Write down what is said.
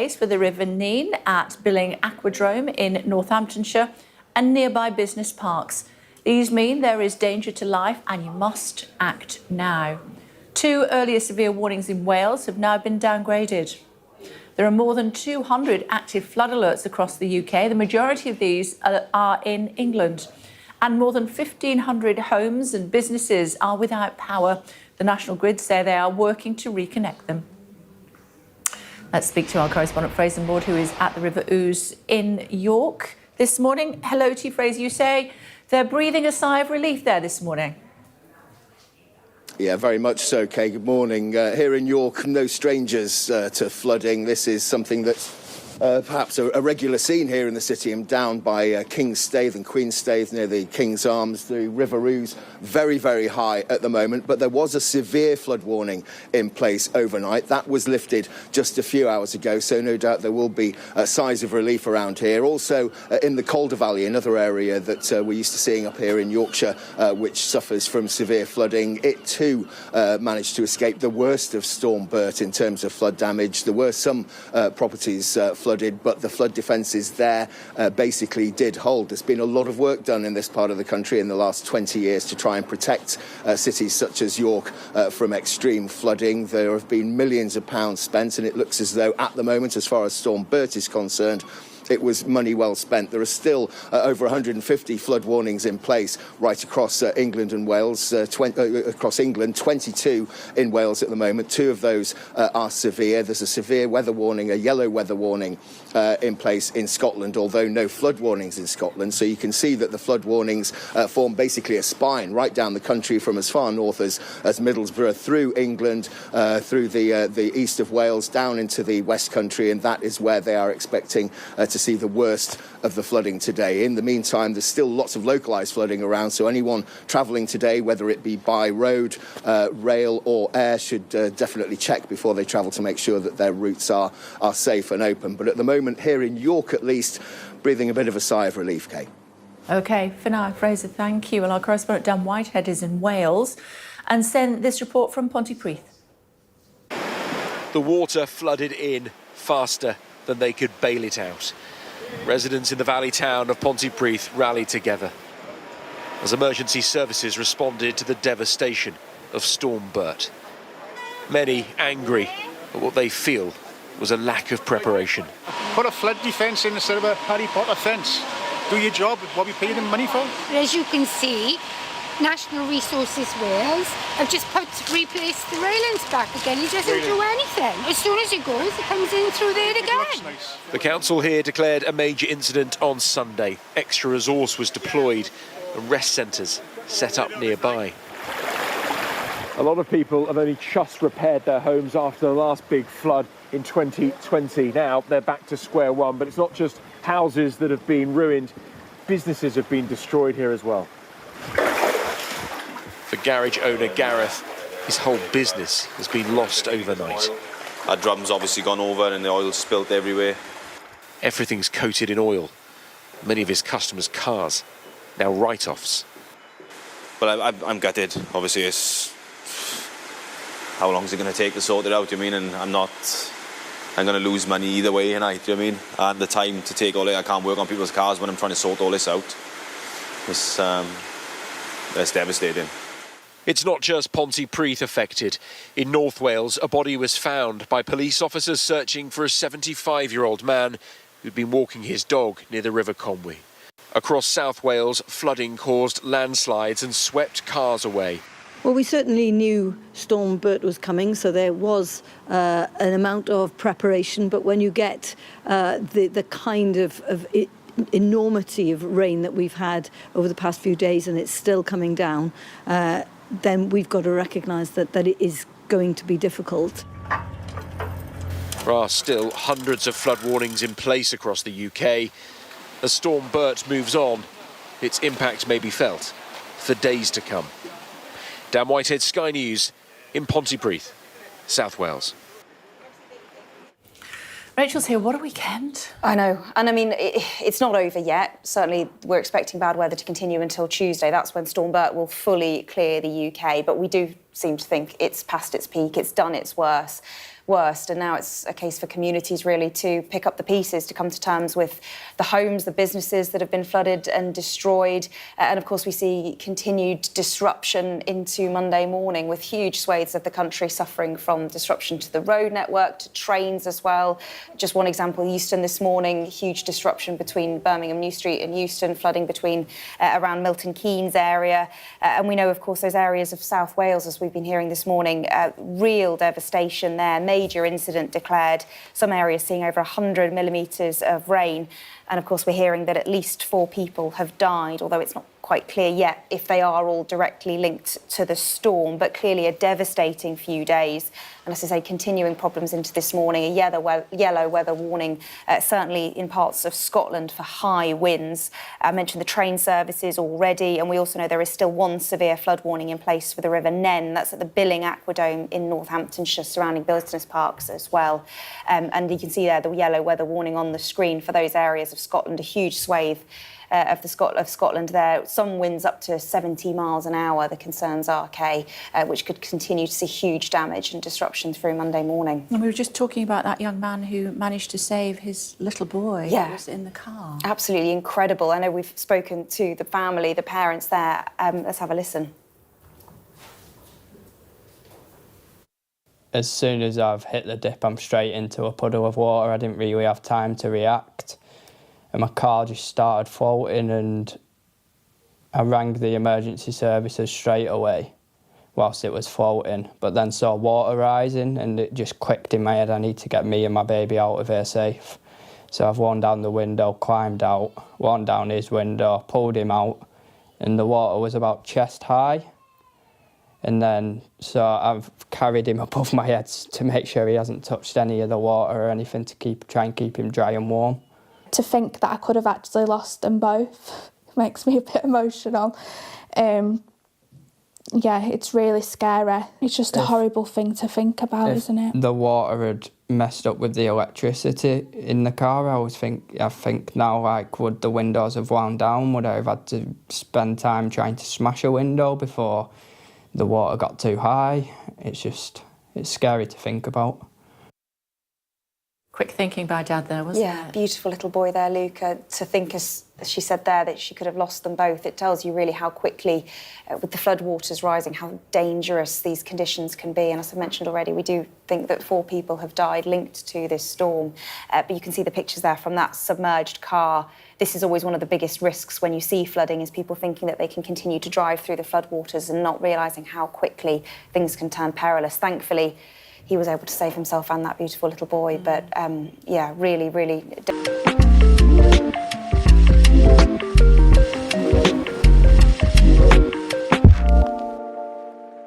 place for the River Nene at Billing Aquadrome in Northamptonshire and nearby business parks. These mean there is danger to life and you must act now. 2 earlier severe warnings in Wales have now been downgraded. There are more than 200 active flood alerts across the UK. The majority of these are in England. And more than 1,500 homes and businesses are without power. The National Grid say they are working to reconnect them. Let's speak to our correspondent Fraser Maud, who is at the River Ouse in York this morning. Hello to you, Fraser. You say they're breathing a sigh of relief there this morning. Yeah, very much so, Kay. Good morning. Here in York, no strangers to flooding. This is something that's perhaps a regular scene here in the city. I'm down by King's Staithe and Queen's Staithe near the King's Arms. The River Ouse very, very high at the moment, but there was a severe flood warning in place overnight. That was lifted just a few hours ago, so no doubt there will be sighs of relief around here. Also in the Calder Valley, another area that we're used to seeing up here in Yorkshire, which suffers from severe flooding. It too managed to escape the worst of Storm Bert in terms of flood damage. There were some properties flooded, but the flood defences there basically did hold. There's been a lot of work done in this part of the country in the last 20 years to try and protect cities such as York from extreme flooding. There have been millions of pounds spent, and it looks as though at the moment, as far as Storm Bert is concerned, it was money well spent. There are still over 150 flood warnings in place right across England and Wales, across England, 22 in Wales at the moment. 2 of those are severe. There's a severe weather warning, a yellow weather warning in place in Scotland, although no flood warnings in Scotland. So you can see that the flood warnings form basically a spine right down the country from as far north as Middlesbrough, through England, through the east of Wales, down into the West Country, and that is where they are expecting to see the worst of the flooding today. In the meantime, there's still lots of localised flooding around, so anyone travelling today, whether it be by road, rail or air, should definitely check before they travel to make sure that their routes are safe and open. But at the moment, here in York at least, breathing a bit of a sigh of relief, Kate. OK, for now, Fraser, thank you. Well, our correspondent Dan Whitehead is in Wales and sent this report from Pontypridd. The water flooded in faster than they could bail it out. Residents in the valley town of Pontypridd rallied together as emergency services responded to the devastation of Storm Bert. Many angry at what they feel was a lack of preparation. Put a flood defence in instead of a Harry Potter fence. Do your job, what we paid them money for. As you can see, National Resources Wales have just replaced the railings back again. He doesn't do anything. As soon as he goes, it comes in through there again. Nice. The council here declared a major incident on Sunday. Extra resource was deployed and rest centres set up nearby. A lot of people have only just repaired their homes after the last big flood in 2020. Now they're back to square one, but it's not just houses that have been ruined. Businesses have been destroyed here as well. For garage owner Gareth, his whole business has been lost overnight. Our drum's obviously gone over and the oil's spilt everywhere. Everything's coated in oil. Many of his customers' cars, now write-offs. But I'm gutted. Obviously, it's how long is it going to take to sort it out? You mean? And I'm going to lose money either way, and do you know what I mean? And the time to take all it, I can't work on people's cars when I'm trying to sort all this out. It's devastating. It's not just Pontypridd affected. In North Wales, a body was found by police officers searching for a 75-year-old man who'd been walking his dog near the River Conwy. Across South Wales, flooding caused landslides and swept cars away. Well, we certainly knew Storm Bert was coming, so there was an amount of preparation. But when you get the kind of enormity of rain that we've had over the past few days, and it's still coming down, then we've got to recognise that it is going to be difficult. There are still hundreds of flood warnings in place across the UK. As Storm Bert moves on, its impact may be felt for days to come. Dan Whitehead, Sky News in Pontypridd, South Wales. Rachel's here. What a weekend. I know. And I mean, it's not over yet. Certainly, we're expecting bad weather to continue until Tuesday. That's when Storm Bert will fully clear the UK. But we do seem to think it's past its peak. It's done its worst. worst. And now it's a case for communities really to pick up the pieces, to come to terms with the homes, the businesses that have been flooded and destroyed. And of course, we see continued disruption into Monday morning, with huge swathes of the country suffering from disruption to the road network, to trains as well. Just one example, Euston this morning, huge disruption between Birmingham New Street and Euston, flooding between around Milton Keynes area. And we know, of course, those areas of South Wales, as we've been hearing this morning, real devastation there, major incident declared, some areas seeing over 100 millimetres of rain. And of course, we're hearing that at least 4 people have died, although it's not quite clear yet if they are all directly linked to the storm, but clearly a devastating few days. And as I say, continuing problems into this morning, a yellow weather warning, certainly in parts of Scotland for high winds. I mentioned the train services already, and we also know there is still one severe flood warning in place for the River Nen. That's at the Billing Aquadome in Northamptonshire, surrounding business parks as well. And you can see there the yellow weather warning on the screen for those areas of Scotland, a huge swathe of Scotland there. Some winds up to 70 miles an hour, the concerns are, Kay, which could continue to see huge damage and disruption through Monday morning. And we were just talking about that young man who managed to save his little boy who was in the car. Absolutely incredible. I know we've spoken to the family, the parents there. Let's have a listen. As soon as I've hit the dip, I'm straight into a puddle of water. I didn't really have time to react. And my car just started floating, and I rang the emergency services straight away whilst it was floating, but then saw water rising, and it just clicked in my head, I need to get me and my baby out of here safe. So I've worn down the window, climbed out, worn down his window, pulled him out, and the water was about chest high. And then, so I've carried him above my head to make sure he hasn't touched any of the water or anything, to try and keep him dry and warm. To think that I could have actually lost them both makes me a bit emotional. Yeah, it's really scary. It's just a horrible thing to think about, isn't it? The water had messed up with the electricity in the car. I think now, like, would the windows have wound down? Would I have had to spend time trying to smash a window before the water got too high? It's scary to think about. Quick thinking by Dad there, wasn't it? Yeah, beautiful little boy there, Luca. To think, as she said there, that she could have lost them both. It tells you really how quickly, with the floodwaters rising, how dangerous these conditions can be. And as I mentioned already, we do think that 4 people have died linked to this storm. But you can see the pictures there from that submerged car. This is always one of the biggest risks when you see flooding, is people thinking that they can continue to drive through the floodwaters and not realising how quickly things can turn perilous. Thankfully, he was able to save himself and that beautiful little boy. But yeah, really, really...